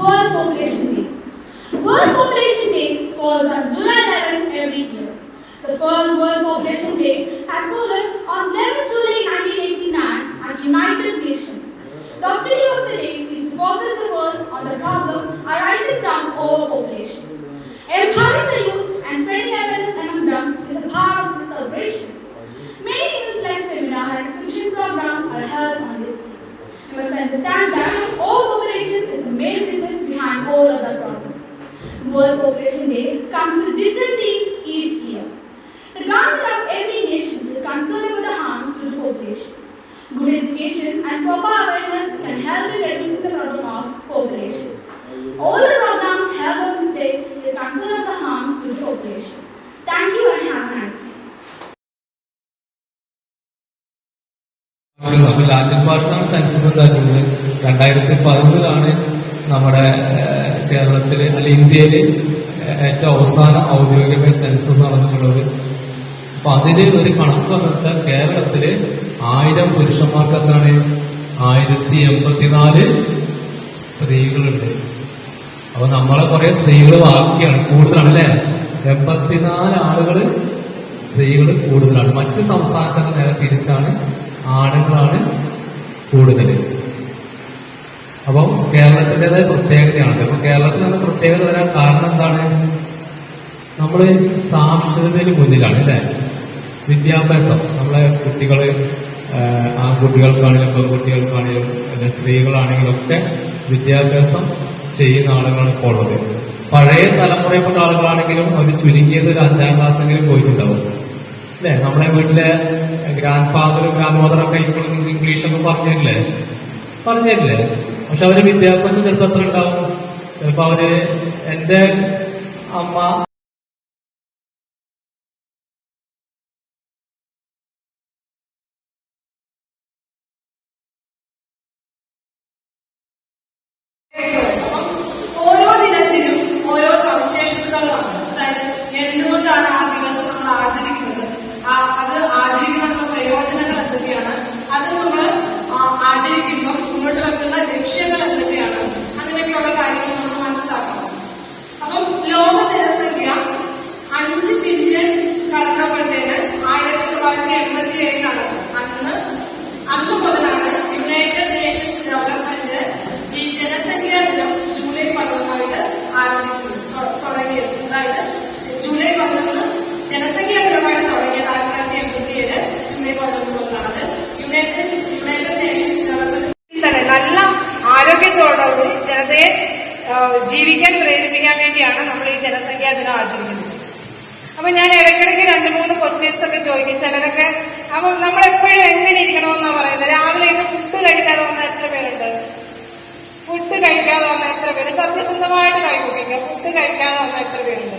World Population Day. World Population Day falls on July 11 every year. The first World Population Day had fallen on 11 July 1989 at United Nations. The objective of the day is to focus the world on the problem arising from overpopulation. Empowering the youth and spreading awareness among them is a part of this celebration. Many events like seminar and exhibition programs are held on this day. You must understand that overpopulation is the main reason behind all other problems. World Population Day comes with different themes each year. The government of every nation is concerned about the harms to the population. Good education and proper awareness can help in reducing the problem of population. All the programs held on this day is concerned about the harms to the population. Thank you and have a nice day. Latin ഭാഷയാണ് census ഉണ്ടാക്കുന്നത്. 2011 നമ്മുടെ കേരളത്തില് അല്ലെ ഇന്ത്യയില് ഏറ്റവും അവസാനം ഔദ്യോഗികമായ census നടന്നിട്ടുള്ളത്. അപ്പൊ അതില് ഒരു കണക്ക് വന്നെടുത്താൽ കേരളത്തില് 1000 പുരുഷന്മാർക്ക് എത്രാണ് 1084 സ്ത്രീകളുണ്ട്. അപ്പൊ നമ്മളെ കുറെ സ്ത്രീകൾ ബാക്കിയാണ്, കൂടുതലാണ് അല്ലെ. 84 ആളുകള് സ്ത്രീകൾ കൂടുതലാണ്. മറ്റ് സംസ്ഥാനത്തൊക്കെ നേരെ തിരിച്ചാണ്, ആണുങ്ങളാണ് കൂടുതൽ. അപ്പം കേരളത്തിൻ്റെതായ പ്രത്യേകതയാണ്. അപ്പൊ കേരളത്തിൽ നിന്ന് പ്രത്യേകത വരാൻ കാരണം എന്താണ്? നമ്മള് സാക്ഷരതയിൽ മുന്നിലാണ് അല്ലെ. വിദ്യാഭ്യാസം നമ്മളെ കുട്ടികള്, ആൺകുട്ടികൾക്കാണെങ്കിലും പെൺകുട്ടികൾക്കാണെങ്കിലും അല്ലെ സ്ത്രീകളാണെങ്കിലും ഒക്കെ വിദ്യാഭ്യാസം ചെയ്യുന്ന ആളുകളാണ് ഇപ്പോൾ ഉള്ളത്. പഴയ തലമുറയിൽപ്പെട്ട ആളുകളാണെങ്കിലും അവർ ചുരുങ്ങിയത് ഒരു 5ാം ക്ലാസ്സെങ്കിലും പോയിട്ടുണ്ടാവും അല്ലെ. നമ്മളെ വീട്ടിലെ ഗ്രാൻഡ് ഫാദറും ഗ്രാൻഡ് മദറും ഒക്കെ ഇപ്പോഴും ഇംഗ്ലീഷൊക്കെ പറഞ്ഞില്ലേ. പക്ഷെ അവര് വിദ്യാഭ്യാസം ചിലപ്പോൾ എത്ര ഉണ്ടാവും? ചിലപ്പോ അവര് എന്റെ അമ്മ ഓരോ ദിനത്തിനും ഓരോ സവിശേഷതകളാണ്. അതായത് എന്തുകൊണ്ടാണ് ആ ദിവസം നമ്മൾ ആചരിക്കുന്നത്, അത് ആചരിക്കാനുള്ള പ്രയോജനങ്ങൾ എന്തൊക്കെയാണ്, അത് നമ്മൾ ആചരിക്കുമ്പോൾ മുന്നോട്ട് വെക്കുന്ന ലക്ഷ്യങ്ങൾ എന്തൊക്കെയാണ്, അങ്ങനെയൊക്കെയുള്ള കാര്യങ്ങൾ നമ്മൾ മനസ്സിലാക്കണം. അപ്പം ലോക ജനസംഖ്യ 5 ബില്യൺ കടന്നപ്പോഴത്തേന് 1987 അന്ന് മുതലാണ് യുണൈറ്റഡ് നേഷൻസ് ഡെവലപ്മെന്റ് ഈ ജനസംഖ്യാ ദിനം ജൂലൈ 11 ആരംഭിച്ചത്, തുടങ്ങിയത്. അതായത് ജൂലൈ 11 ജനസംഖ്യാ ദിനമായിട്ട് തുടങ്ങിയത് 1987 ജൂലൈ 11 മുതലാണ്. അത് യുണൈറ്റഡ് നേഷൻസ് ഡെവലപ്മെന്റ് തന്നെ നല്ല ആരോഗ്യത്തോടുകൂടി ജനതയെ ജീവിക്കാൻ പ്രേരിപ്പിക്കാൻ വേണ്ടിയാണ് നമ്മൾ ഈ ജനസംഖ്യാ ദിനം ആചരിക്കുന്നത്. അപ്പൊ ഞാൻ ഇടയ്ക്കിടയ്ക്ക് 2-3 ക്വസ്റ്റ്യൻസ് ഒക്കെ ചോദിക്കും ചിലരൊക്കെ. അപ്പൊ നമ്മളെപ്പോഴും എങ്ങനെ ഇരിക്കണമെന്നാ പറയുന്നത്? രാവിലെ ഫുഡ് കഴിക്കാതെ വന്ന എത്ര പേരുണ്ട്? ഫുഡ് കഴിക്കാതെ വന്ന എത്ര പേര്? സത്യസന്ധമായിട്ട് കൈ നോക്കിക്കുക. ഫുഡ് കഴിക്കാതെ വന്ന എത്ര പേരുണ്ട്?